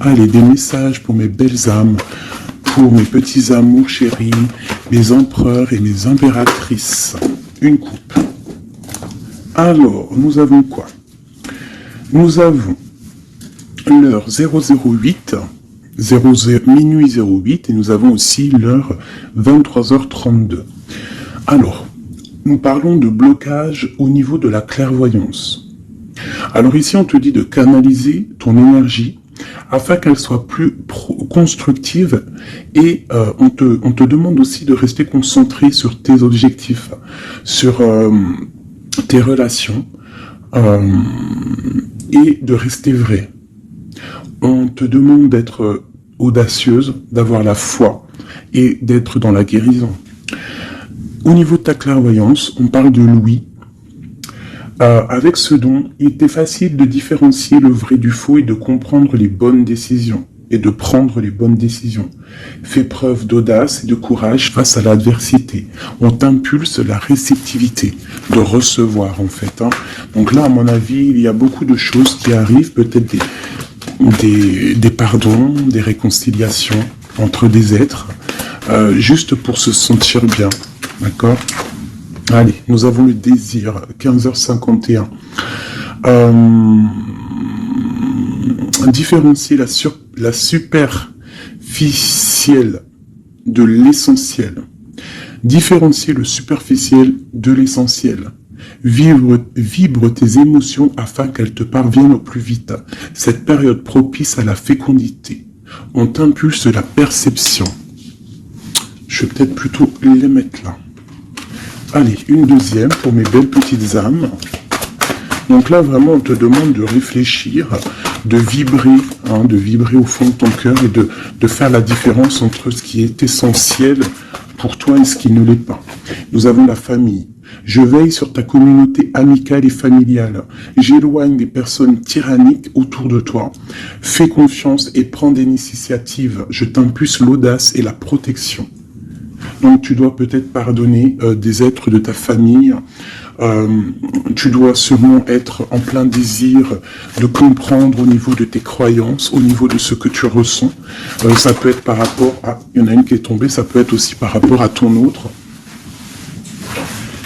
Allez, des messages pour mes belles âmes, pour mes petits amours chéris, mes empereurs et mes impératrices. Une coupe. Alors, nous avons quoi? Nous avons l'heure 008, minuit 08, et nous avons aussi l'heure 23h32. Alors, nous parlons de blocage au niveau de la clairvoyance. Alors ici, on te dit de canaliser ton énergie afin qu'elle soit plus constructive et on te demande aussi de rester concentré sur tes objectifs, sur tes relations et de rester vrai. On te demande d'être audacieuse, d'avoir la foi et d'être dans la guérison. Au niveau de ta clairvoyance, on parle de l'ouïe. Avec ce don, il était facile de différencier le vrai du faux et de comprendre les bonnes décisions et de prendre les bonnes décisions. Fais preuve d'audace et de courage face à l'adversité. On t'impulse la réceptivité, de recevoir en fait. Donc là, à mon avis, il y a beaucoup de choses qui arrivent, peut-être des pardons, des réconciliations entre des êtres, juste pour se sentir bien. D'accord ? Allez, nous avons le désir, 15h51. Différencier la superficielle de l'essentiel. Différencier le superficiel de l'essentiel. Vibre tes émotions afin qu'elles te parviennent au plus vite. Cette période propice à la fécondité. On t'impulse la perception. Je vais peut-être plutôt les mettre là. Allez, une deuxième pour mes belles petites âmes. Donc là, vraiment, on te demande de réfléchir, de vibrer au fond de ton cœur et de faire la différence entre ce qui est essentiel pour toi et ce qui ne l'est pas. Nous avons la famille. Je veille sur ta communauté amicale et familiale. J'éloigne des personnes tyranniques autour de toi. Fais confiance et prends des initiatives. Je t'impulse l'audace et la protection. Donc tu dois peut-être pardonner des êtres de ta famille. Tu dois sûrement être en plein désir de comprendre au niveau de tes croyances, au niveau de ce que tu ressens. Ça peut être par rapport à... Il y en a une qui est tombée, ça peut être aussi par rapport à ton autre.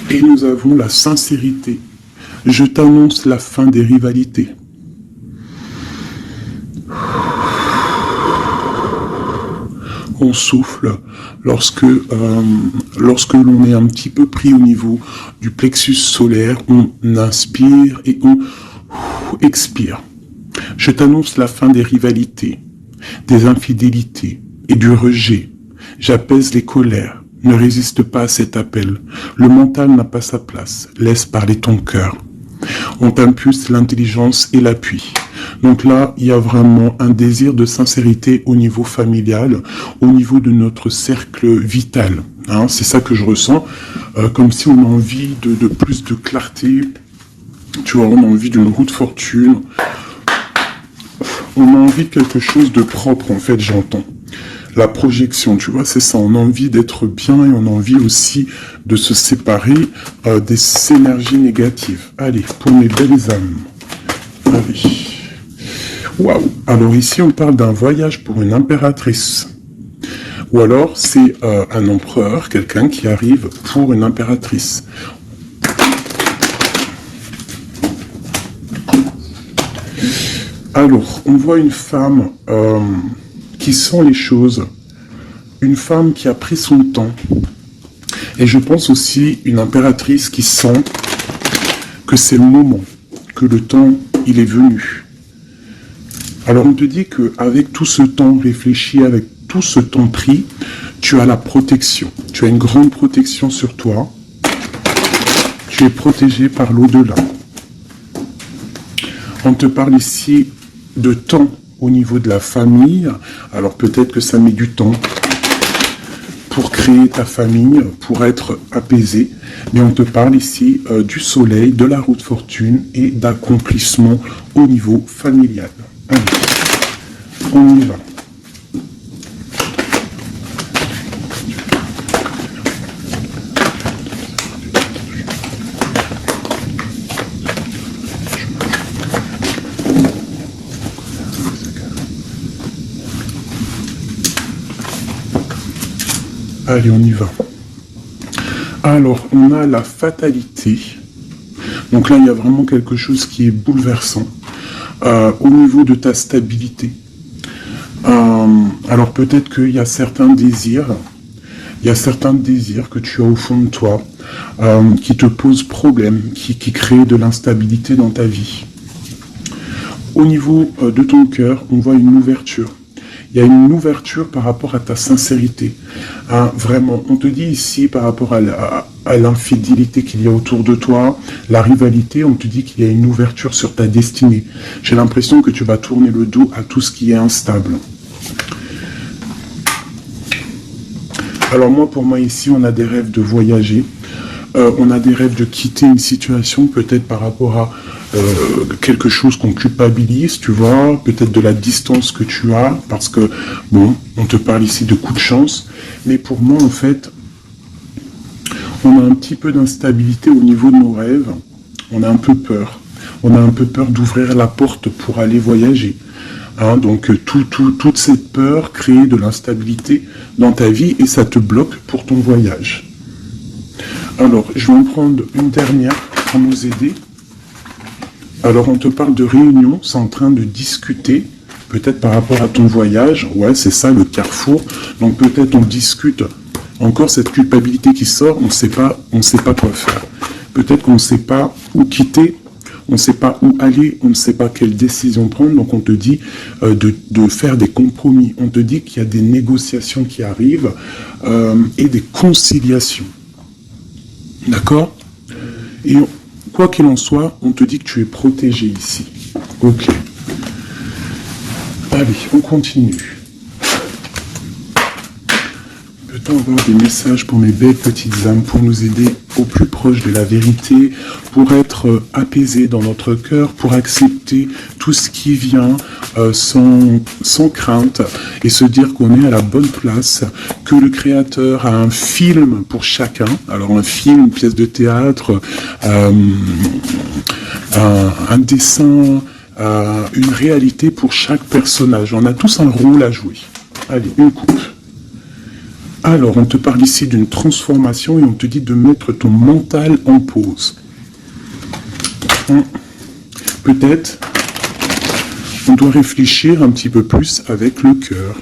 Et nous avons la sincérité. Je t'annonce la fin des rivalités. On souffle lorsque l'on est un petit peu pris au niveau du plexus solaire, on inspire et on expire. Je t'annonce la fin des rivalités, des infidélités et du rejet. J'apaise les colères. Ne résiste pas à cet appel. Le mental n'a pas sa place. Laisse parler ton cœur. On t'impulse l'intelligence et l'appui. Donc là, il y a vraiment un désir de sincérité au niveau familial, au niveau de notre cercle vital. C'est ça que je ressens, comme si on a envie de plus de clarté, tu vois, on a envie d'une roue de fortune, on a envie de quelque chose de propre, en fait, j'entends. La projection, tu vois, c'est ça, on a envie d'être bien et on a envie aussi de se séparer des énergies négatives. Allez, pour mes belles âmes. Allez. Waouh! Alors ici, on parle d'un voyage pour une impératrice. Ou alors, c'est un empereur, quelqu'un qui arrive pour une impératrice. Alors, on voit une femme qui sent les choses. Une femme qui a pris son temps. Et je pense aussi une impératrice qui sent que c'est le moment, que le temps, il est venu. Alors on te dit qu'avec tout ce temps réfléchi, avec tout ce temps pris, tu as la protection. Tu as une grande protection sur toi. Tu es protégé par l'au-delà. On te parle ici de temps au niveau de la famille. Alors peut-être que ça met du temps pour créer ta famille, pour être apaisé. Mais on te parle ici du soleil, de la roue de fortune et d'accomplissement au niveau familial. Allez, on y va. Allez, on y va. Alors, on a la fatalité. Donc là, il y a vraiment quelque chose qui est bouleversant au niveau de ta stabilité. Alors peut-être qu'il y a certains désirs, que tu as au fond de toi, qui te posent problème, qui créent de l'instabilité dans ta vie. Au niveau de ton cœur, on voit une ouverture. Il y a une ouverture par rapport à ta sincérité. Vraiment, on te dit ici, par rapport à l'infidélité qu'il y a autour de toi, la rivalité, on te dit qu'il y a une ouverture sur ta destinée. J'ai l'impression que tu vas tourner le dos à tout ce qui est instable. Alors moi, pour moi, ici, on a des rêves de voyager. On a des rêves de quitter une situation, peut-être par rapport à quelque chose qu'on culpabilise, tu vois, peut-être de la distance que tu as, parce que, bon, on te parle ici de coup de chance, mais pour moi, en fait, on a un petit peu d'instabilité au niveau de nos rêves, on a un peu peur. On a un peu peur d'ouvrir la porte pour aller voyager. Donc, toute cette peur crée de l'instabilité dans ta vie et ça te bloque pour ton voyage. Alors, je vais en prendre une dernière pour nous aider. Alors, on te parle de réunion, c'est en train de discuter, peut-être par rapport à ton voyage. Ouais, c'est ça, le carrefour. Donc, peut-être on discute. Encore cette culpabilité qui sort, on ne sait pas quoi faire. Peut-être qu'on ne sait pas où quitter, on ne sait pas où aller, on ne sait pas quelle décision prendre. Donc, on te dit de faire des compromis. On te dit qu'il y a des négociations qui arrivent et des conciliations. D'accord? Et quoi qu'il en soit, on te dit que tu es protégé ici. Ok. Allez, on continue. Peut-on avoir des messages pour mes belles petites âmes, pour nous aider au plus proche de la vérité, pour être apaisés dans notre cœur, pour accepter tout ce qui vient sans crainte et se dire qu'on est à la bonne place, que le Créateur a un film pour chacun, alors un film, une pièce de théâtre, un dessin, une réalité pour chaque personnage. On a tous un rôle à jouer. Allez, une coupe. Alors, on te parle ici d'une transformation et on te dit de mettre ton mental en pause. Peut-être, on doit réfléchir un petit peu plus avec le cœur.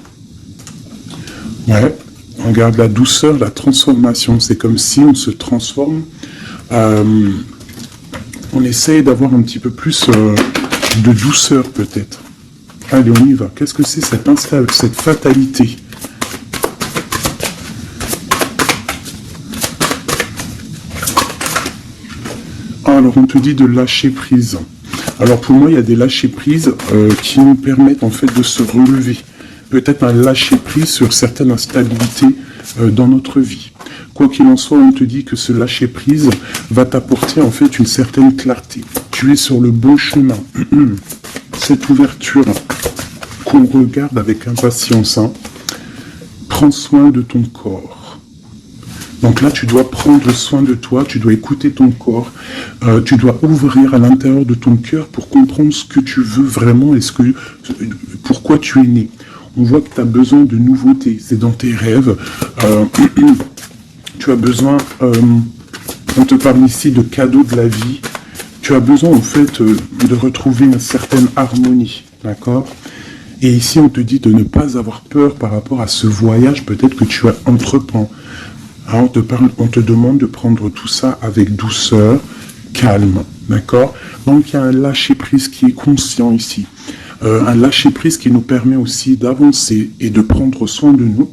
Ouais, on regarde la douceur, la transformation. C'est comme si on se transforme. On essaye d'avoir un petit peu plus de douceur, peut-être. Allez, on y va. Qu'est-ce que c'est cette fatalité ? Alors, on te dit de lâcher prise. Alors, pour moi, il y a des lâcher prises qui nous permettent, en fait, de se relever. Peut-être un lâcher prise sur certaines instabilités dans notre vie. Quoi qu'il en soit, on te dit que ce lâcher prise va t'apporter, en fait, une certaine clarté. Tu es sur le bon chemin. Cette ouverture qu'on regarde avec impatience, prends soin de ton corps. Donc là, tu dois prendre soin de toi, tu dois écouter ton corps, tu dois ouvrir à l'intérieur de ton cœur pour comprendre ce que tu veux vraiment et pourquoi tu es né. On voit que tu as besoin de nouveautés, c'est dans tes rêves. Tu as besoin, on te parle ici de cadeaux de la vie. Tu as besoin en fait de retrouver une certaine harmonie, d'accord ? Et ici, on te dit de ne pas avoir peur par rapport à ce voyage peut-être que tu as entreprends. On te demande de prendre tout ça avec douceur, calme, d'accord? Donc, il y a un lâcher-prise qui est conscient ici. Un lâcher-prise qui nous permet aussi d'avancer et de prendre soin de nous.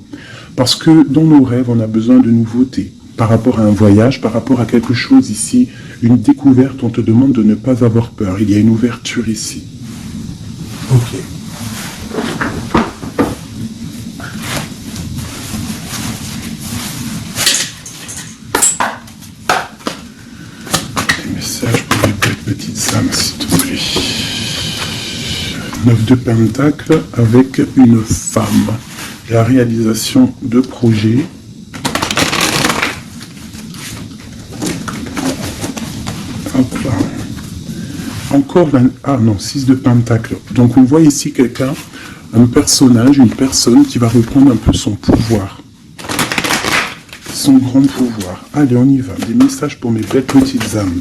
Parce que dans nos rêves, on a besoin de nouveautés. Par rapport à un voyage, par rapport à quelque chose ici, une découverte, on te demande de ne pas avoir peur. Il y a une ouverture ici. Ok. Pour les petites âmes, s'il te plaît. 9 de Pentacle avec une femme. La réalisation de projets. Hop là. Encore ah non, 6 de Pentacle. Donc on voit ici quelqu'un, un personnage, une personne qui va reprendre un peu son pouvoir. son grand pouvoir. Allez, on y va. Des messages pour mes belles petites âmes.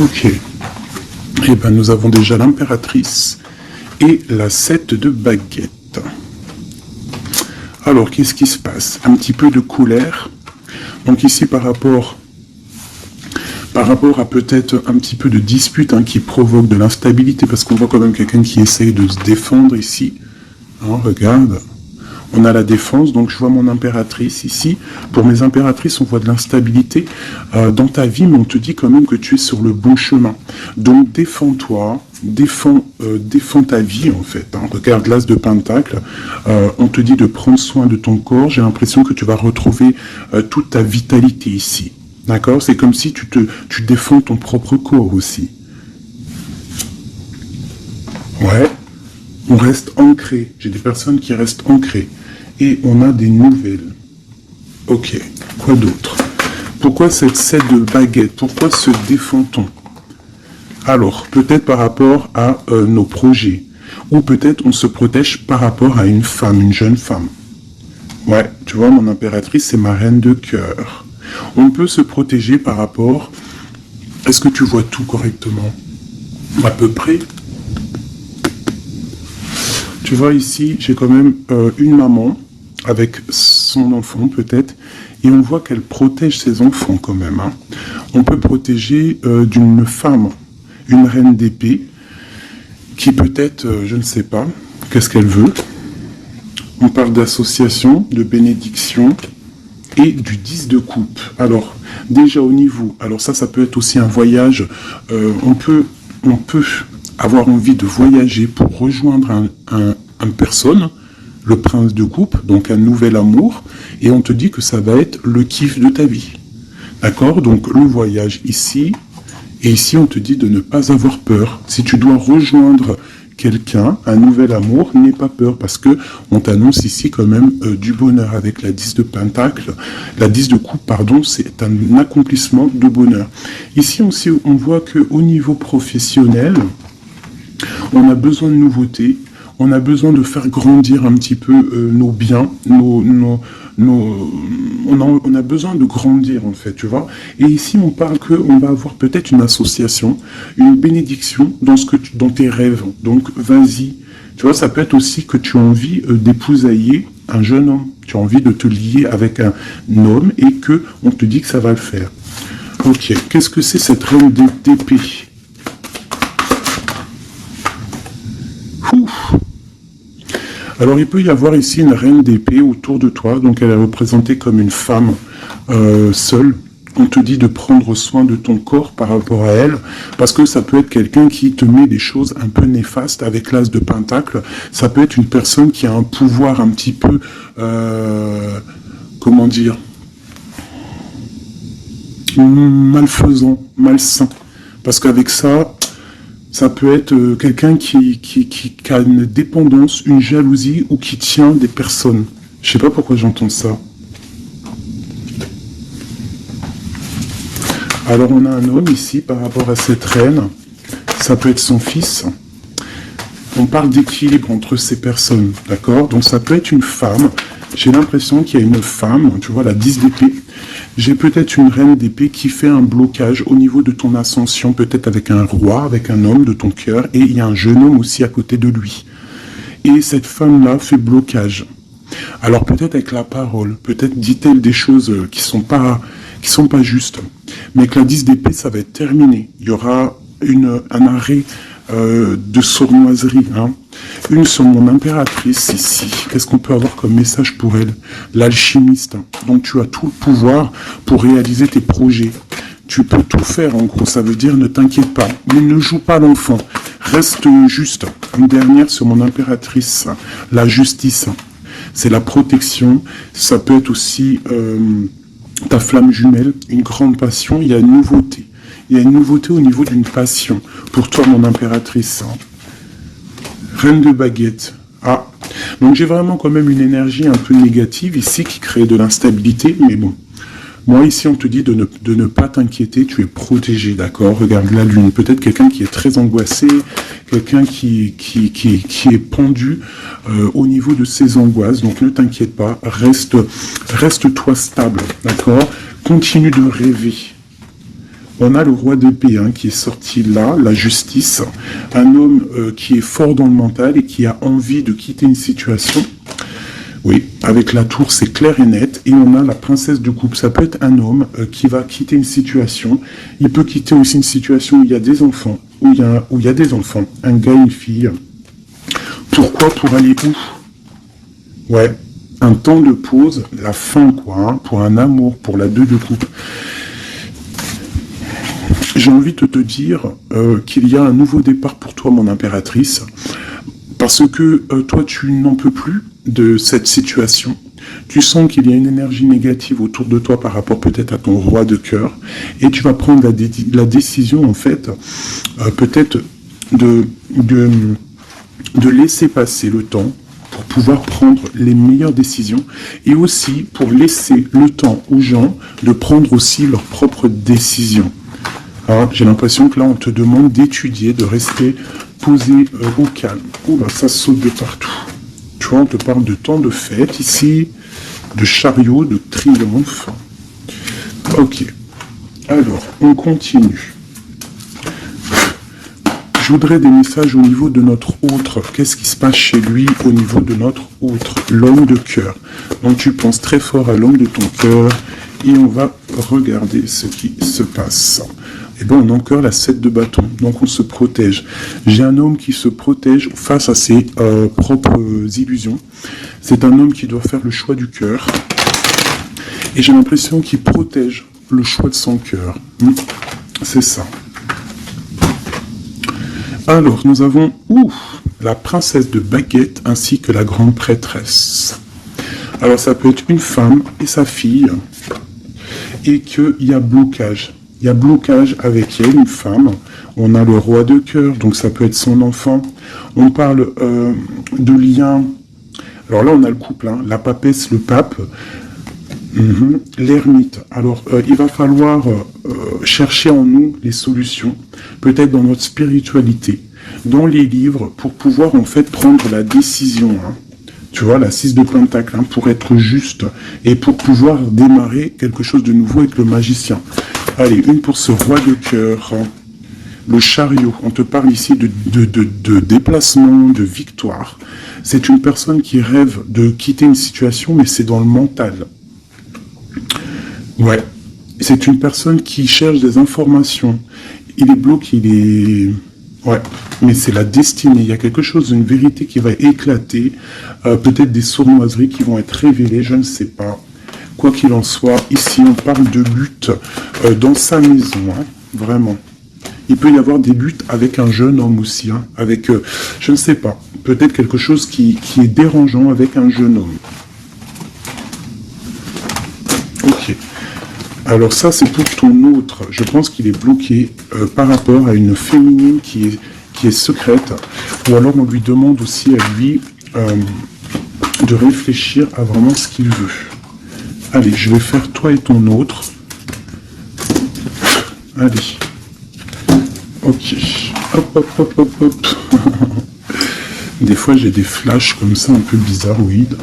Ok. Eh bien, nous avons déjà l'impératrice et la 7 de baguette. Alors, qu'est-ce qui se passe? Un petit peu de colère. Donc ici, par rapport à peut-être un petit peu de dispute qui provoque de l'instabilité, parce qu'on voit quand même quelqu'un qui essaye de se défendre ici. Regarde. On a la défense, donc je vois mon impératrice ici. Pour mes impératrices, on voit de l'instabilité dans ta vie, mais on te dit quand même que tu es sur le bon chemin. Donc défends-toi, défends ta vie en fait. Regarde l'as de pentacle, on te dit de prendre soin de ton corps. J'ai l'impression que tu vas retrouver toute ta vitalité ici. D'accord? C'est comme si tu défends ton propre corps aussi. Ouais. On reste ancré. J'ai des personnes qui restent ancrées. Et on a des nouvelles. Ok. Quoi d'autre? Pourquoi cette 7 de baguette? Pourquoi se défend-on? Alors, peut-être par rapport à nos projets. Ou peut-être on se protège par rapport à une femme, une jeune femme. Ouais, tu vois, mon impératrice, c'est ma reine de cœur. On peut se protéger par rapport... Est-ce que tu vois tout correctement? À peu près. Tu vois ici, j'ai quand même une maman avec son enfant peut-être, et on voit qu'elle protège ses enfants quand même. On peut protéger d'une femme, une reine d'épée, qui peut-être, je ne sais pas, qu'est-ce qu'elle veut. On parle d'association, de bénédiction et du 10 de coupe. Alors, déjà au niveau, alors ça peut être aussi un voyage, on peut avoir envie de voyager pour rejoindre une personne, le prince de coupe, donc un nouvel amour, et on te dit que ça va être le kiff de ta vie. D'accord? Donc le voyage ici, et ici on te dit de ne pas avoir peur. Si tu dois rejoindre quelqu'un, un nouvel amour, n'aie pas peur, parce que on t'annonce ici quand même du bonheur avec la 10 de pentacle. La 10 de coupe, pardon, c'est un accomplissement de bonheur. Ici aussi, on voit qu'au niveau professionnel, on a besoin de nouveautés, on a besoin de faire grandir un petit peu nos biens, on a besoin de grandir en fait, tu vois. Et ici, on parle qu'on va avoir peut-être une association, une bénédiction dans tes rêves. Donc, vas-y. Tu vois, ça peut être aussi que tu as envie d'épousailler un jeune homme. Tu as envie de te lier avec un homme et que on te dit que ça va le faire. Ok, qu'est-ce que c'est cette reine d'épée? Ouf. Alors, il peut y avoir ici une reine d'épée autour de toi, donc elle est représentée comme une femme seule. On te dit de prendre soin de ton corps par rapport à elle, parce que ça peut être quelqu'un qui te met des choses un peu néfastes avec l'as de pentacle. Ça peut être une personne qui a un pouvoir un petit peu, comment dire, malfaisant, malsain. Parce qu'avec ça... Ça peut être quelqu'un qui a une dépendance, une jalousie ou qui tient des personnes. Je sais pas pourquoi j'entends ça. Alors on a un homme ici par rapport à cette reine. Ça peut être son fils. On parle d'équilibre entre ces personnes, d'accord? Donc ça peut être une femme. J'ai l'impression qu'il y a une femme, tu vois, la 10 d'épée. J'ai peut-être une reine d'épée qui fait un blocage au niveau de ton ascension, peut-être avec un roi, avec un homme de ton cœur, et il y a un jeune homme aussi à côté de lui. Et cette femme-là fait blocage. Alors peut-être avec la parole, peut-être dit-elle des choses qui sont pas justes. Mais avec la 10 d'épée, ça va être terminé. Il y aura un arrêt de sournoiserie. Une sur mon impératrice ici. Qu'est-ce qu'on peut avoir comme message pour elle? L'alchimiste. Donc tu as tout le pouvoir pour réaliser tes projets. Tu peux tout faire en gros. Ça veut dire ne t'inquiète pas. Mais ne joue pas l'enfant. Reste juste. Une dernière sur mon impératrice. La justice. C'est la protection. Ça peut être aussi ta flamme jumelle. Une grande passion. Il y a une nouveauté. Il y a une nouveauté au niveau d'une passion. Pour toi, mon impératrice. Reine de baguette. Ah, Donc j'ai vraiment quand même une énergie un peu négative ici qui crée de l'instabilité, mais bon. Moi, ici, on te dit de ne pas t'inquiéter, tu es protégé, d'accord? Regarde la lune. Peut-être quelqu'un qui est très angoissé, quelqu'un qui est pendu au niveau de ses angoisses. Donc, ne t'inquiète pas, reste-toi stable, d'accord? Continue de rêver. On a le roi d'épée qui est sorti là, la justice. Un homme qui est fort dans le mental et qui a envie de quitter une situation. Oui, avec la tour, c'est clair et net. Et on a la princesse de coupe. Ça peut être un homme qui va quitter une situation. Il peut quitter aussi une situation où il y a des enfants. Où il y a des enfants. Un gars, une fille. Pourquoi? Pour aller où? Ouais, un temps de pause, la fin, quoi. Pour un amour, pour la 2 de coupe. J'ai envie de te dire qu'il y a un nouveau départ pour toi, mon impératrice. Parce que toi, tu n'en peux plus de cette situation. Tu sens qu'il y a une énergie négative autour de toi par rapport peut-être à ton roi de cœur. Et tu vas prendre la décision, en fait, peut-être de laisser passer le temps pour pouvoir prendre les meilleures décisions. Et aussi pour laisser le temps aux gens de prendre aussi leurs propres décisions. Alors, j'ai l'impression que là, on te demande d'étudier, de rester posé au calme. Oula, ça saute de partout. Tu vois, on te parle de temps de fête ici, de chariot, de triomphe. Ok. Alors, on continue. Je voudrais des messages au niveau de notre autre. Qu'est-ce qui se passe chez lui au niveau de notre autre? L'homme de cœur. Donc, tu penses très fort à l'homme de ton cœur. Et on va regarder ce qui se passe. Et bien, on a encore la 7 de bâton. Donc, on se protège. J'ai un homme qui se protège face à ses propres illusions. C'est un homme qui doit faire le choix du cœur. Et j'ai l'impression qu'il protège le choix de son cœur. C'est ça. Alors, nous avons la princesse de baguette ainsi que la grande prêtresse. Alors, ça peut être une femme et sa fille. Et qu'il y a blocage. Il y a blocage avec elle, une femme. On a le roi de cœur, donc ça peut être son enfant. On parle de lien. Alors là, on a le couple, la papesse, le pape, l'ermite. Alors, il va falloir chercher en nous les solutions, peut-être dans notre spiritualité, dans les livres, pour pouvoir en fait prendre la décision. Tu vois, la 6 de pentacle, pour être juste et pour pouvoir démarrer quelque chose de nouveau avec le magicien. Allez, une pour ce roi de cœur. Le chariot, on te parle ici de déplacement, de victoire. C'est une personne qui rêve de quitter une situation, mais c'est dans le mental. Ouais, c'est une personne qui cherche des informations. Il est bloqué, il est... Ouais, mais c'est la destinée. Il y a quelque chose, une vérité qui va éclater. Peut-être des sournoiseries qui vont être révélées, je ne sais pas. Quoi qu'il en soit, ici on parle de lutte dans sa maison, vraiment. Il peut y avoir des luttes avec un jeune homme aussi, avec, je ne sais pas, peut-être quelque chose qui est dérangeant avec un jeune homme. Ok. Alors ça, c'est pour ton autre. Je pense qu'il est bloqué par rapport à une féminine qui est secrète. Ou alors on lui demande aussi à lui de réfléchir à vraiment ce qu'il veut. Allez, je vais faire toi et ton autre. Allez. Ok. Hop, hop, hop, hop, hop. Des fois, j'ai des flashs comme ça, un peu bizarroïdes.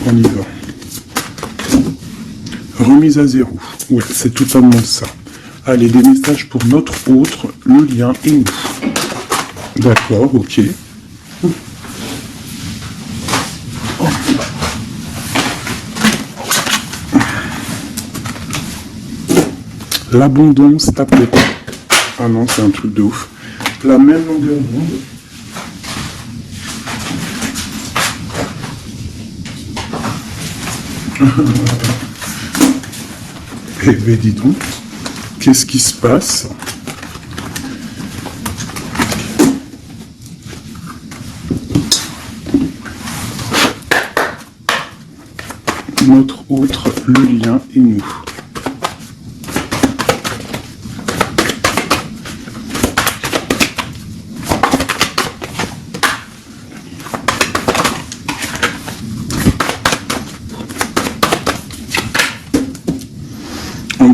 On y va. Remise à zéro. Ouais, c'est totalement ça. Allez, des messages pour notre autre, le lien et nous. D'accord, ok. L'abondance tape. Ah non, c'est un truc de ouf. La même longueur d'onde. Eh bien, dis donc, qu'est-ce qui se passe? Notre autre, le lien et nous.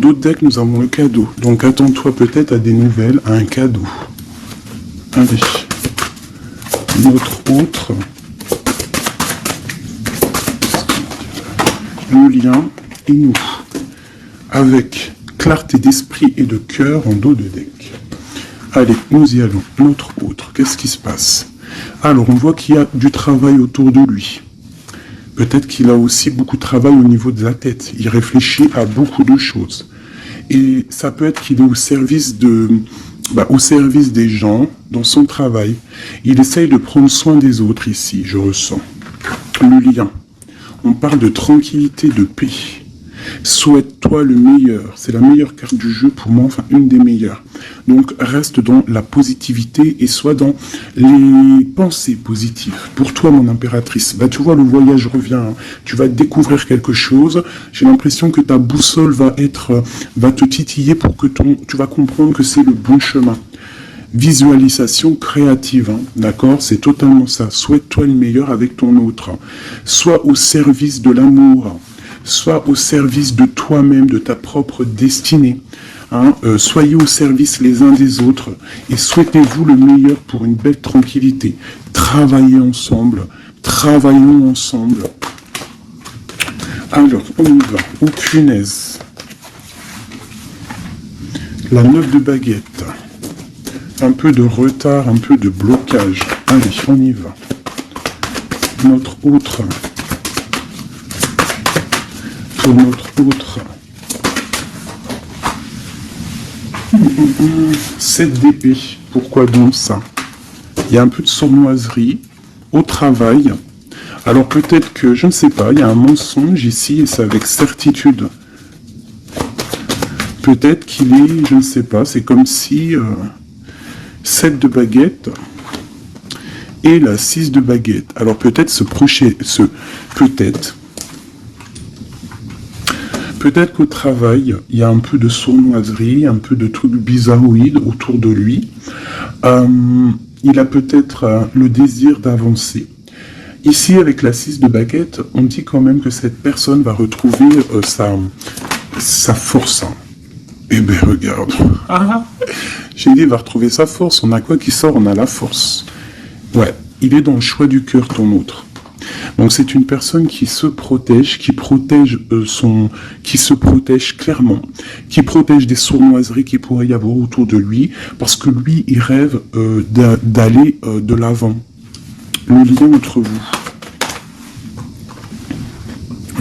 d'autres decks, nous avons le cadeau. Donc attends-toi peut-être à des nouvelles, à un cadeau. Allez. Notre autre. Le lien et nous. Avec clarté d'esprit et de cœur en dos de deck. Allez, nous y allons. Notre autre. Qu'est-ce qui se passe? Alors, on voit qu'il y a du travail autour de lui. Peut-être qu'il a aussi beaucoup de travail au niveau de la tête. Il réfléchit à beaucoup de choses. Et ça peut être qu'il est au service des gens dans son travail. Il essaye de prendre soin des autres ici, je ressens. Le lien. On parle de tranquillité, de paix. Souhaite-toi le meilleur. C'est la meilleure carte du jeu pour moi, enfin une des meilleures. Donc reste dans la positivité et sois dans les pensées positives. Pour toi, mon impératrice, tu vois, le voyage revient. Hein. Tu vas découvrir quelque chose. J'ai l'impression que ta boussole va te titiller pour que tu vas comprendre que c'est le bon chemin. Visualisation créative, hein, d'accord? C'est totalement ça. Souhaite-toi le meilleur avec ton autre. Sois au service de l'amour. Sois au service de toi-même, de ta propre destinée. Hein, soyez au service les uns des autres et souhaitez-vous le meilleur pour une belle tranquillité. Travaillez ensemble, travaillons ensemble. Alors, on y va. Oh punaise. La 9 de baguette. Un peu de retard, un peu de blocage. Allez, on y va. Notre autre. Pour notre autre. 7 d'épée. Pourquoi donc ça? Il y a un peu de sournoiserie au travail. Alors peut-être que, je ne sais pas, il y a un mensonge ici et c'est avec certitude. Peut-être qu'il est, je ne sais pas, c'est comme si 7 de baguette et la 6 de baguette. Alors peut-être peut-être qu'au travail, il y a un peu de sournoiserie, un peu de trucs bizarroïdes autour de lui. Il a peut-être le désir d'avancer. Ici, avec la 6 de baguette, on dit quand même que cette personne va retrouver sa force. Eh bien, regarde. J'ai dit, il va retrouver sa force. On a quoi qui sort? On a la force. Ouais, il est dans le choix du cœur, ton autre. Donc c'est une personne qui se protège, qui se protège clairement, qui protège des sournoiseries qui pourrait y avoir autour de lui, parce que lui, il rêve d'aller de l'avant. Le lien entre vous.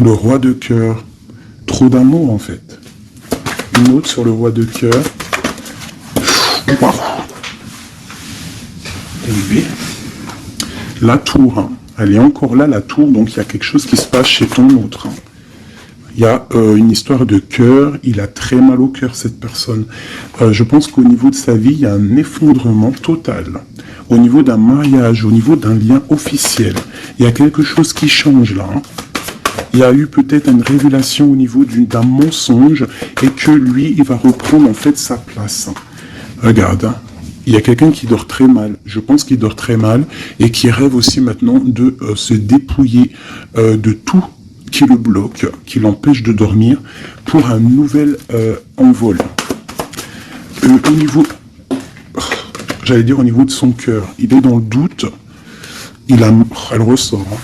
Le roi de cœur. Trop d'amour en fait. Une autre sur le roi de cœur. La tour. Hein. Elle est encore là, la tour, donc il y a quelque chose qui se passe chez ton autre. Hein. Il y a une histoire de cœur, il a très mal au cœur, cette personne. Je pense qu'au niveau de sa vie, il y a un effondrement total. Au niveau d'un mariage, au niveau d'un lien officiel, il y a quelque chose qui change là. Hein. Il y a eu peut-être une révélation au niveau d'un mensonge et que lui, il va reprendre en fait sa place. Hein. Regarde, hein. Il y a quelqu'un qui dort très mal, je pense qu'il dort très mal, et qui rêve aussi maintenant de se dépouiller de tout qui le bloque, qui l'empêche de dormir, pour un nouvel envol. Au niveau, j'allais dire au niveau de son cœur, il est dans le doute, elle ressort. Hein.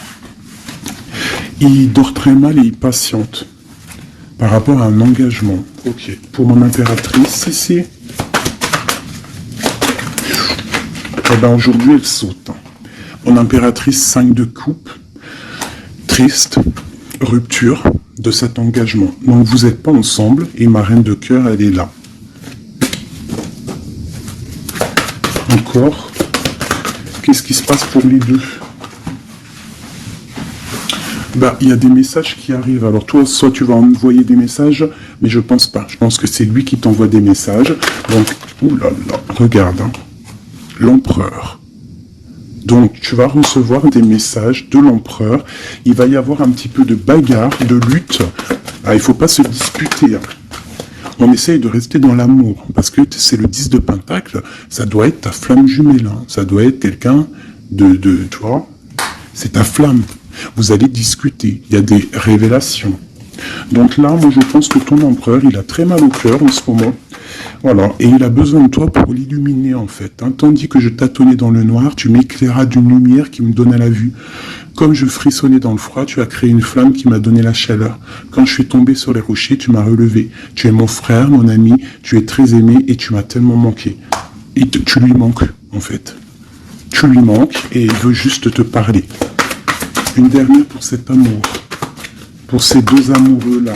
Il dort très mal et il patiente par rapport à un engagement. Ok, pour mon impératrice, ici. Eh ben aujourd'hui, elle saute. Mon impératrice 5 de coupe, triste, rupture de cet engagement. Donc vous n'êtes pas ensemble et ma reine de cœur, elle est là. Encore, qu'est-ce qui se passe pour les deux? Il y a des messages qui arrivent. Alors toi, soit tu vas envoyer des messages, mais je pense pas. Je pense que c'est lui qui t'envoie des messages. Donc, oulala, regarde, hein. L'empereur. Donc, tu vas recevoir des messages de l'empereur. Il va y avoir un petit peu de bagarre, de lutte. Il ne faut pas se disputer. Hein. On essaye de rester dans l'amour, parce que c'est le 10 de Pentacle. Ça doit être ta flamme jumelle. Hein. Ça doit être quelqu'un tu vois, c'est ta flamme. Vous allez discuter. Il y a des révélations. Donc là, moi je pense que ton empereur, il a très mal au cœur en ce moment. Voilà, et il a besoin de toi pour l'illuminer en fait. Hein. Tandis que je tâtonnais dans le noir, tu m'éclairas d'une lumière qui me donnait la vue. Comme je frissonnais dans le froid, tu as créé une flamme qui m'a donné la chaleur. Quand je suis tombé sur les rochers, tu m'as relevé. Tu es mon frère, mon ami, tu es très aimé et tu m'as tellement manqué. Et tu lui manques en fait. Tu lui manques et il veut juste te parler. Une dernière pour cet amour. Pour ces deux amoureux-là.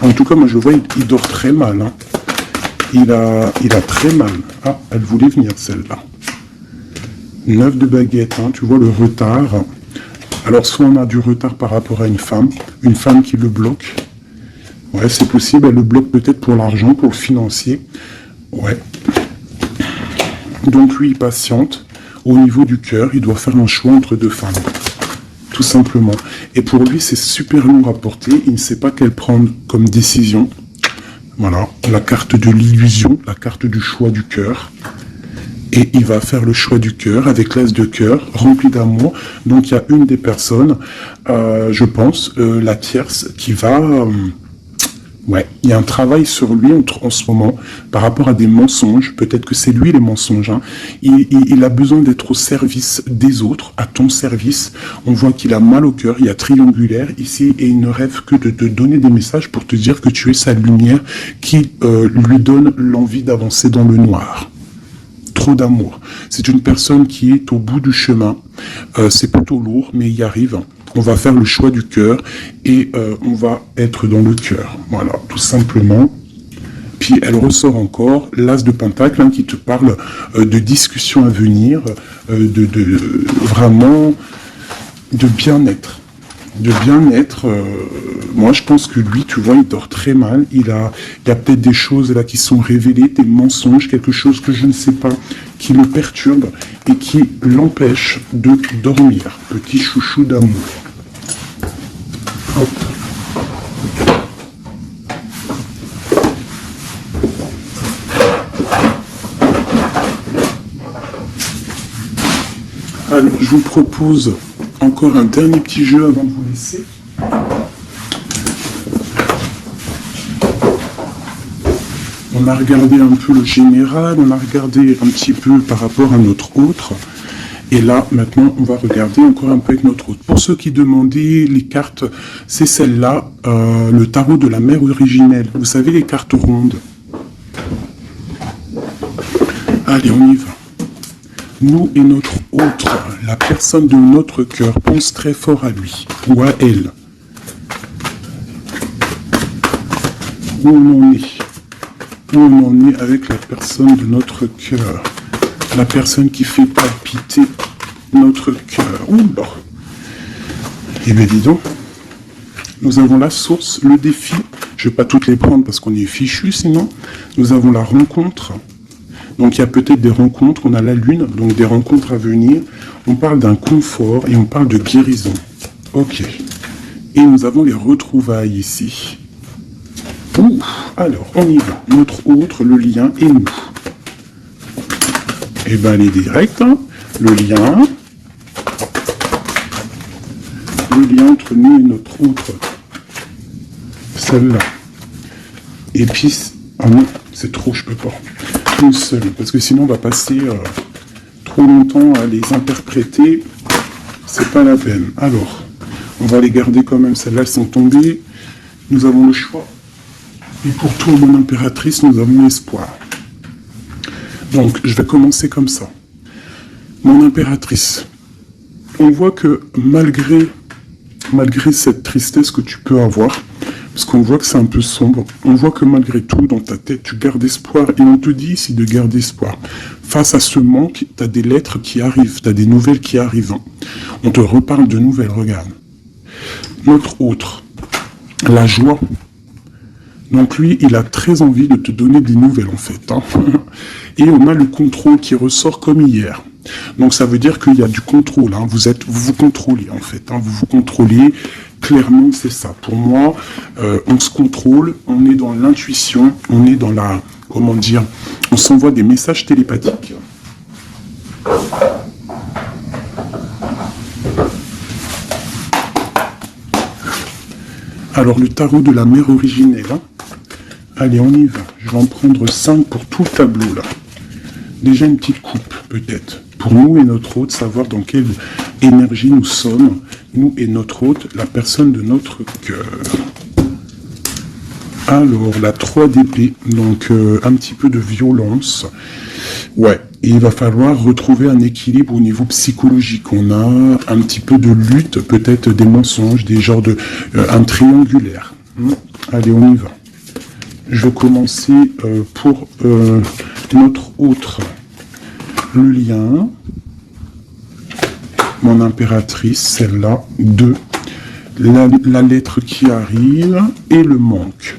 En tout cas, moi je vois, il dort très mal. Hein. Il a très mal. Ah, elle voulait venir celle-là. 9 de baguette, hein, tu vois le retard. Alors soit on a du retard par rapport à une femme qui le bloque. Ouais, c'est possible, elle le bloque peut-être pour l'argent, pour le financier. Ouais. Donc lui, il patiente. Au niveau du cœur, il doit faire un choix entre deux femmes. Tout simplement. Et pour lui, c'est super lourd à porter. Il ne sait pas quelle prendre comme décision. Voilà, la carte de l'illusion, la carte du choix du cœur. Et il va faire le choix du cœur avec l'as de cœur, rempli d'amour. Donc il y a une des personnes, je pense, la tierce, qui va... ouais, il y a un travail sur lui en ce moment par rapport à des mensonges. Peut-être que c'est lui les mensonges. Hein. Il a besoin d'être au service des autres, à ton service. On voit qu'il a mal au cœur, il y a triangulaire ici et il ne rêve que de te donner des messages pour te dire que tu es sa lumière qui lui donne l'envie d'avancer dans le noir. Trop d'amour. C'est une personne qui est au bout du chemin. C'est plutôt lourd, mais il y arrive. On va faire le choix du cœur et on va être dans le cœur. Voilà, tout simplement. Puis elle ressort encore l'as de Pentacle hein, qui te parle de discussions à venir, vraiment de bien-être. De bien-être, moi je pense que lui, tu vois, il dort très mal. Il y a peut-être des choses là qui sont révélées, des mensonges, quelque chose que je ne sais pas, qui le perturbe et qui l'empêche de dormir. Petit chouchou d'amour. Hop. Alors, je vous propose encore un dernier petit jeu avant de vous laisser. On a regardé un peu le général, on a regardé un petit peu par rapport à notre autre. Et là, maintenant, on va regarder encore un peu avec notre autre. Pour ceux qui demandaient les cartes, c'est celle-là, le tarot de la mère originelle. Vous savez, les cartes rondes. Allez, on y va. Nous et notre autre, la personne de notre cœur, pense très fort à lui ou à elle. Où on en est? Où on en est avec la personne de notre cœur? La personne qui fait palpiter notre cœur. Oula! Eh bien, dis donc, nous avons la source, le défi. Je ne vais pas toutes les prendre parce qu'on est fichu sinon. Nous avons la rencontre. Donc il y a peut-être des rencontres, on a la lune, donc des rencontres à venir. On parle d'un confort et on parle de guérison. Ok. Et nous avons les retrouvailles ici. Ouh, alors, on y va. Notre autre, le lien et nous. Eh bien, elle est directe. Hein. Le lien entre nous et notre autre. Celle-là. Et puis, ah non, c'est trop, je peux pas. Une seule, parce que sinon on va passer trop longtemps à les interpréter, c'est pas la peine. Alors, on va les garder quand même, celles-là elles sont tombées, nous avons le choix. Et pour toi, mon impératrice, nous avons l'espoir. Donc, je vais commencer comme ça. Mon impératrice, on voit que malgré cette tristesse que tu peux avoir, parce qu'on voit que c'est un peu sombre, on voit que malgré tout, dans ta tête, tu gardes espoir, et on te dit ici de garder espoir. Face à ce manque, tu as des lettres qui arrivent, tu as des nouvelles qui arrivent. On te reparle de nouvelles, regarde. Notre autre, la joie. Donc lui, il a très envie de te donner des nouvelles, en fait. Hein. Et on a le contrôle qui ressort comme hier. Donc ça veut dire qu'il y a du contrôle, hein. Vous vous contrôlez, en fait. Hein. Vous vous contrôlez. Clairement, c'est ça. Pour moi, on se contrôle, on est dans l'intuition, on est dans la... Comment dire? On s'envoie des messages télépathiques. Alors, le tarot de la mère originelle. Hein. Allez, on y va. Je vais en prendre 5 pour tout le tableau, là. Déjà une petite coupe, peut-être. Pour nous et notre hôte, savoir dans quelle énergie nous sommes. Nous et notre hôte, la personne de notre cœur. Alors, la 3 d'épée. Donc, un petit peu de violence. Ouais. Et il va falloir retrouver un équilibre au niveau psychologique. On a un petit peu de lutte, peut-être des mensonges, des genres de... un triangulaire. Allez, on y va. Je vais commencer pour notre autre. Le lien. Mon impératrice, celle-là. 2. La lettre qui arrive et le manque.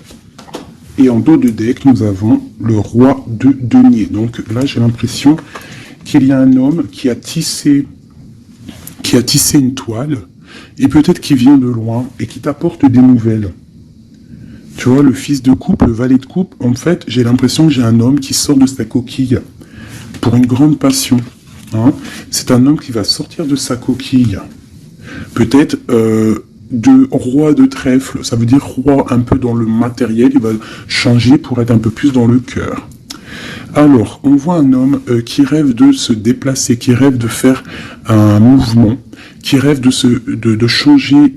Et en dos de deck, nous avons le roi de denier. Donc là, j'ai l'impression qu'il y a un homme qui a tissé une toile, et peut-être qu'il vient de loin, et qui t'apporte des nouvelles. Tu vois, le fils de coupe, le valet de coupe, en fait, j'ai l'impression que j'ai un homme qui sort de sa coquille pour une grande passion. Hein. C'est un homme qui va sortir de sa coquille. Peut-être... de roi de trèfle, ça veut dire roi un peu dans le matériel, il va changer pour être un peu plus dans le cœur. Alors, on voit un homme qui rêve de se déplacer, qui rêve de faire un mouvement, qui rêve de changer,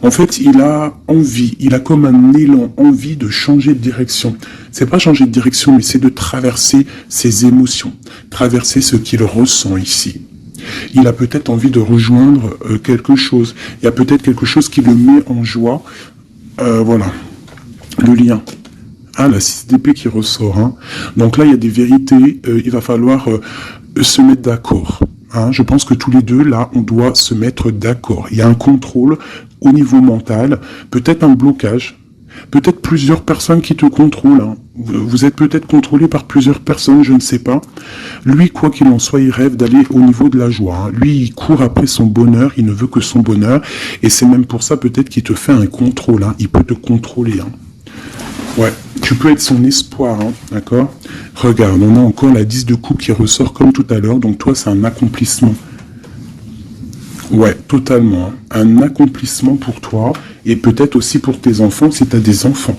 en fait, il a envie, il a comme un élan, envie de changer de direction. C'est pas changer de direction, mais c'est de traverser ses émotions, traverser ce qu'il ressent ici. Il a peut-être envie de rejoindre quelque chose. Il y a peut-être quelque chose qui le met en joie. Voilà. Le lien. Ah, la 6 d'épée qui ressort. Hein. Donc là, il y a des vérités. Il va falloir se mettre d'accord. Hein. Je pense que tous les deux, là, on doit se mettre d'accord. Il y a un contrôle au niveau mental. Peut-être un blocage. Peut-être plusieurs personnes qui te contrôlent. Hein. Vous êtes peut-être contrôlé par plusieurs personnes, je ne sais pas. Lui, quoi qu'il en soit, il rêve d'aller au niveau de la joie. Hein. Lui, il court après son bonheur, il ne veut que son bonheur. Et c'est même pour ça peut-être qu'il te fait un contrôle. Hein. Il peut te contrôler. Hein. Ouais, tu peux être son espoir, hein, d'accord? Regarde, on a encore la 10 de coupe qui ressort comme tout à l'heure. Donc toi, c'est un accomplissement. Ouais, totalement. Hein. Un accomplissement pour toi et peut-être aussi pour tes enfants si tu as des enfants.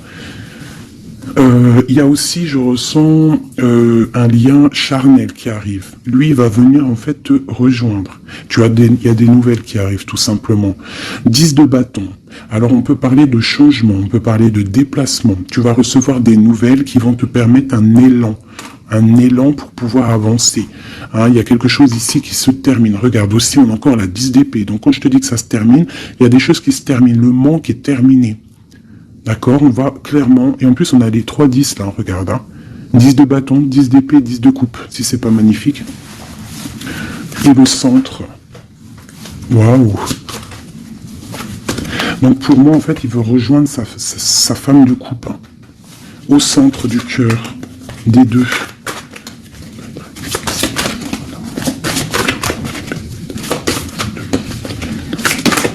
Il y a aussi, je ressens, un lien charnel qui arrive. Lui, il va venir en fait te rejoindre. Il y a des nouvelles qui arrivent tout simplement. 10 de bâton. Alors on peut parler de changement, on peut parler de déplacement. Tu vas recevoir des nouvelles qui vont te permettre un élan pour pouvoir avancer. Hein, il y a quelque chose ici qui se termine. Regarde aussi, on a encore la 10 d'épée. Donc quand je te dis que ça se termine, il y a des choses qui se terminent. Le manque est terminé. D'accord, on va clairement... Et en plus, on a les 3 10 là, regarde. Hein. 10 de bâton, 10 d'épée, 10 de coupe. Si c'est pas magnifique. Et le centre. Waouh. Donc pour moi, en fait, il veut rejoindre sa femme de coupe. Hein, au centre du cœur des deux.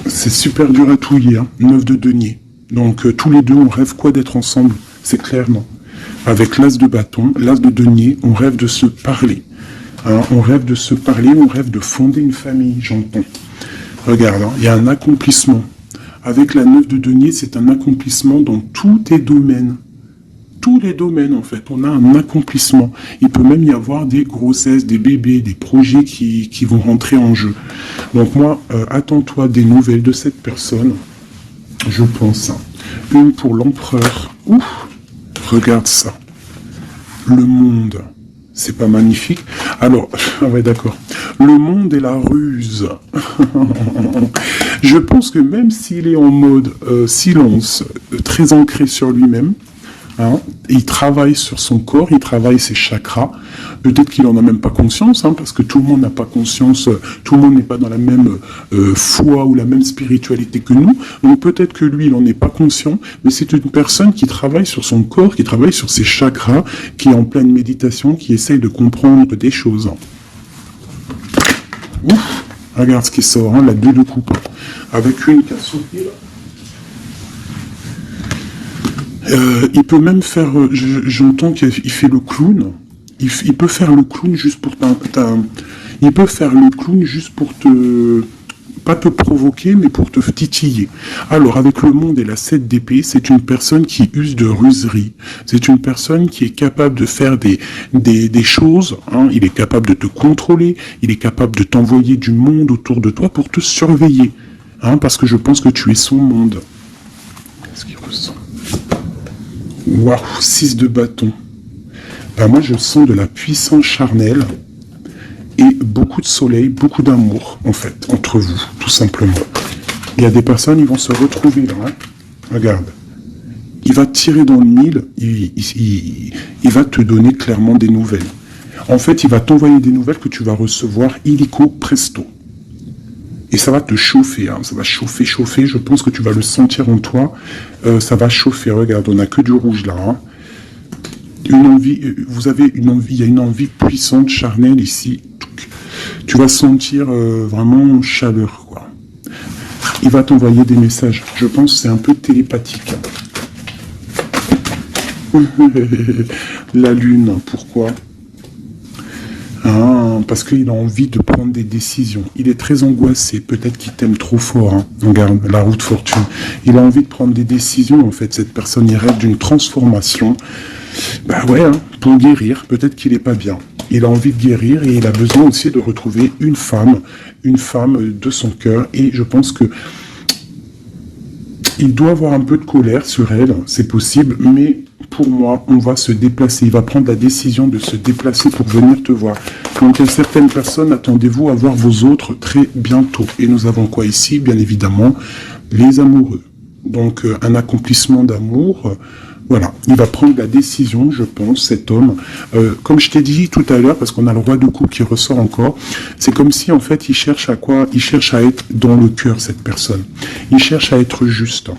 C'est super dur à touiller, hein. 9 de denier. Donc tous les deux, on rêve quoi d'être ensemble, c'est clairement. Avec l'as de bâton, l'as de denier, on rêve de se parler. Hein, on rêve de se parler, on rêve de fonder une famille, j'entends. Regarde, hein, il y a un accomplissement. Avec la 9 de denier, c'est un accomplissement dans tous tes domaines. Tous les domaines, en fait, on a un accomplissement. Il peut même y avoir des grossesses, des bébés, des projets qui vont rentrer en jeu. Donc moi, attends-toi des nouvelles de cette personne. Je pense. Hein. Une pour l'empereur. Ouf, regarde ça. Le monde. C'est pas magnifique? Alors, ouais, d'accord. Le monde et la ruse. Je pense que même s'il est en mode silence, très ancré sur lui-même, hein, il travaille sur son corps, il travaille ses chakras. Peut-être qu'il n'en a même pas conscience, hein, parce que tout le monde n'a pas conscience, tout le monde n'est pas dans la même foi ou la même spiritualité que nous. Donc peut-être que lui, il n'en est pas conscient, mais c'est une personne qui travaille sur son corps, qui travaille sur ses chakras, qui est en pleine méditation, qui essaye de comprendre des choses. Ouf, regarde ce qui sort, hein, la 2 de coupe, avec une qui a sauté là. Il peut même faire, j'entends qu'il fait le clown. Il peut faire le clown juste pour il peut faire le clown juste pas te provoquer, mais pour te titiller. Alors, avec le monde et la 7 d'épée, c'est une personne qui use de ruserie. C'est une personne qui est capable de faire des choses. Hein. Il est capable de te contrôler. Il est capable de t'envoyer du monde autour de toi pour te surveiller. Hein, parce que je pense que tu es son monde. Qu'est-ce qu'il ressent? Waouh, 6 de bâton. Ben moi, je sens de la puissance charnelle. Et beaucoup de soleil, beaucoup d'amour, en fait, entre vous, tout simplement. Il y a des personnes, ils vont se retrouver là. Hein. Regarde. Il va tirer dans le mille, il va te donner clairement des nouvelles. En fait, il va t'envoyer des nouvelles que tu vas recevoir illico presto. Et ça va te chauffer, hein. Ça va chauffer, chauffer. Je pense que tu vas le sentir en toi. Ça va chauffer. Regarde, on n'a que du rouge là. Hein. Une envie, vous avez une envie, il y a une envie puissante, charnelle ici. Tu vas sentir vraiment chaleur, quoi. Il va t'envoyer des messages. Je pense que c'est un peu télépathique. La lune, pourquoi? Ah, parce qu'il a envie de prendre des décisions. Il est très angoissé. Peut-être qu'il t'aime trop fort. Hein. Regarde, la roue de fortune. Il a envie de prendre des décisions, en fait. Cette personne, il rêve d'une transformation. Bah ouais, hein, pour guérir. Peut-être qu'il n'est pas bien. Il a envie de guérir et il a besoin aussi de retrouver une femme de son cœur. Et je pense que il doit avoir un peu de colère sur elle. C'est possible, mais pour moi, on va se déplacer. Il va prendre la décision de se déplacer pour venir te voir. Donc, il y a certaines personnes, attendez-vous à voir vos autres très bientôt. Et nous avons quoi ici? Bien évidemment, les amoureux. Donc, un accomplissement d'amour. Voilà, il va prendre la décision, je pense, cet homme. Comme je t'ai dit tout à l'heure, parce qu'on a le roi de coupe qui ressort encore, c'est comme si, en fait, il cherche à quoi? Il cherche à être dans le cœur, cette personne. Il cherche à être juste.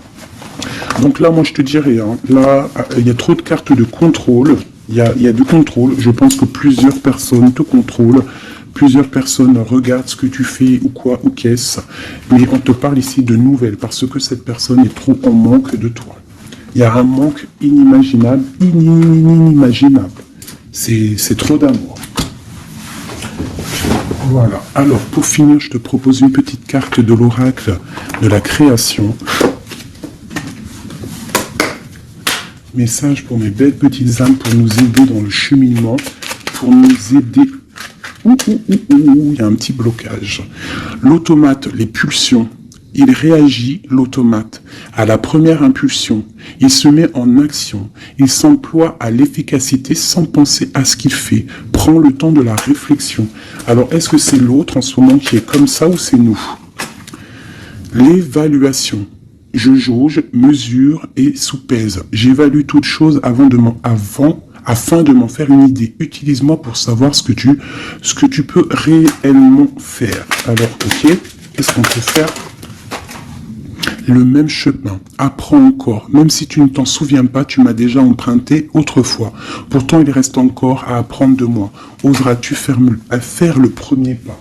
Donc là, moi, je te dirais, hein, là, il y a trop de cartes de contrôle. Il y a du contrôle. Je pense que plusieurs personnes te contrôlent. Plusieurs personnes regardent ce que tu fais ou quoi, ou qu'est-ce. Mais on te parle ici de nouvelles, parce que cette personne est trop en manque de toi. Il y a un manque inimaginable, inimaginable. C'est trop d'amour. Voilà. Alors, pour finir, je te propose une petite carte de l'oracle de la création. Message pour mes belles petites âmes, pour nous aider dans le cheminement, pour nous aider. Il y a un petit blocage. L'automate, les pulsions. Il réagit, l'automate, à la première impulsion. Il se met en action. Il s'emploie à l'efficacité sans penser à ce qu'il fait. Prend le temps de la réflexion. Alors, est-ce que c'est l'autre en ce moment qui est comme ça ou c'est nous? L'évaluation. Je jauge, mesure et soupèse. J'évalue toute chose afin de m'en faire une idée. Utilise-moi pour savoir ce que tu peux réellement faire. Alors, ok, qu'est-ce qu'on peut faire? Le même chemin, apprends encore, même si tu ne t'en souviens pas, tu m'as déjà emprunté autrefois. Pourtant, il reste encore à apprendre de moi. Oseras-tu faire le premier pas?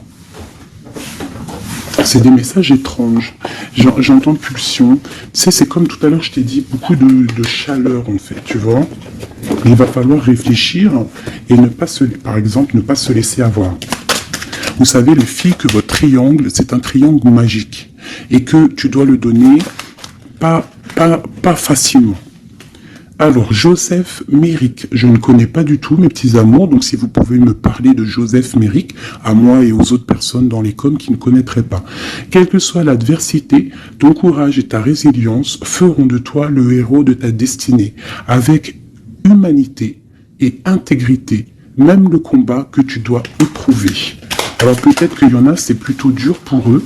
C'est des messages étranges. J'entends pulsion. Tu sais, c'est comme tout à l'heure, je t'ai dit, beaucoup de chaleur, en fait, tu vois. Il va falloir réfléchir et par exemple, ne pas se laisser avoir. Vous savez, les filles, que votre triangle, c'est un triangle magique. Et que tu dois le donner pas facilement. Alors, Joseph Méric, je ne connais pas du tout mes petits amours, donc si vous pouvez me parler de Joseph Méric, à moi et aux autres personnes dans les coms qui ne connaîtraient pas. Quelle que soit l'adversité, ton courage et ta résilience feront de toi le héros de ta destinée, avec humanité et intégrité, même le combat que tu dois éprouver. Alors peut-être qu'il y en a, c'est plutôt dur pour eux,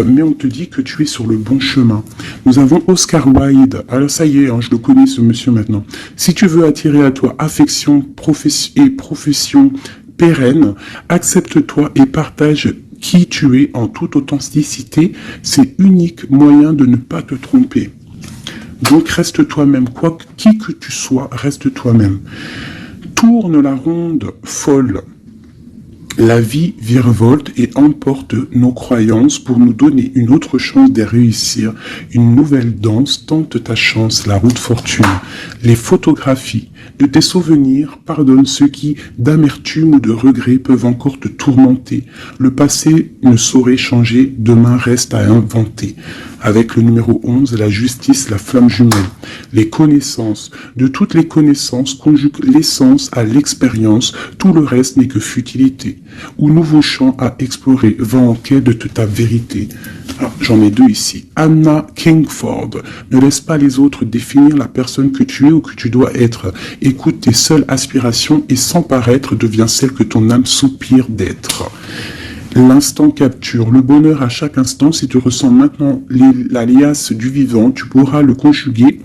mais on te dit que tu es sur le bon chemin. Nous avons Oscar Wilde. Alors ça y est, hein, je le connais ce monsieur maintenant. Si tu veux attirer à toi affection et profession pérenne, accepte-toi et partage qui tu es en toute authenticité. C'est unique moyen de ne pas te tromper. Donc reste toi-même, qui que tu sois, reste toi-même. Tourne la ronde folle. La vie virevolte et emporte nos croyances pour nous donner une autre chance de réussir. Une nouvelle danse, tente ta chance, la roue de fortune. Les photographies, De tes souvenirs, pardonne ceux qui, d'amertume ou de regret, peuvent encore te tourmenter. Le passé ne saurait changer, demain reste à inventer. Avec le numéro 11, la justice, la flamme jumelle. Les connaissances. De toutes les connaissances, conjugue l'essence à l'expérience. Tout le reste n'est que futilité. Ou nouveau champ à explorer. Va en quête de ta vérité. J'en ai deux ici. Anna Kingford. Ne laisse pas les autres définir la personne que tu es ou que tu dois être. Écoute tes seules aspirations et sans paraître devient celle que ton âme soupire d'être. L'instant capture. Le bonheur à chaque instant, si tu ressens maintenant la liasse du vivant, tu pourras le conjuguer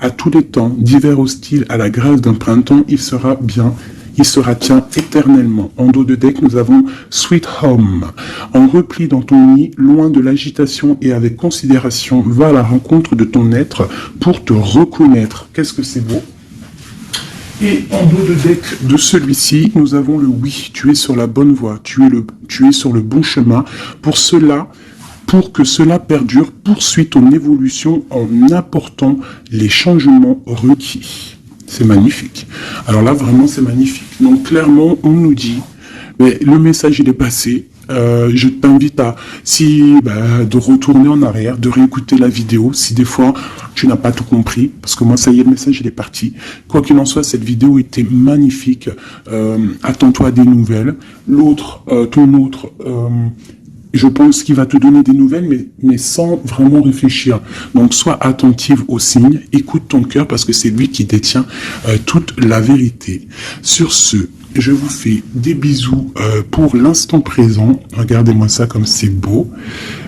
à tous les temps, d'hiver hostile à la grâce d'un printemps, il sera bien. Il sera tien éternellement. En dos de deck, nous avons Sweet Home. En repli dans ton nid, loin de l'agitation et avec considération, va à la rencontre de ton être pour te reconnaître. Qu'est-ce que c'est beau! Et en dos de deck de celui-ci, nous avons le oui. Tu es sur la bonne voie. Tu es sur le bon chemin. Pour que cela perdure, poursuis ton évolution en apportant les changements requis. C'est magnifique. Alors là, vraiment, c'est magnifique. Donc, clairement, on nous dit, mais le message, il est passé. Je t'invite à, de retourner en arrière, de réécouter la vidéo, si des fois, tu n'as pas tout compris, parce que moi, ça y est, le message, il est parti. Quoi qu'il en soit, cette vidéo était magnifique. Attends-toi à des nouvelles. L'autre, je pense qu'il va te donner des nouvelles, mais sans vraiment réfléchir. Donc, sois attentive aux signes, écoute ton cœur, parce que c'est lui qui détient toute la vérité. Sur ce, je vous fais des bisous pour l'instant présent. Regardez-moi ça comme c'est beau.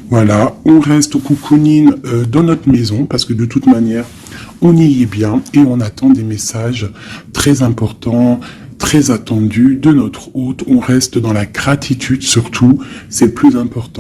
Voilà, on reste au cocooning dans notre maison, parce que de toute manière, on y est bien, et on attend des messages très importants, très attendu de notre hôte. On reste dans la gratitude surtout, c'est le plus important.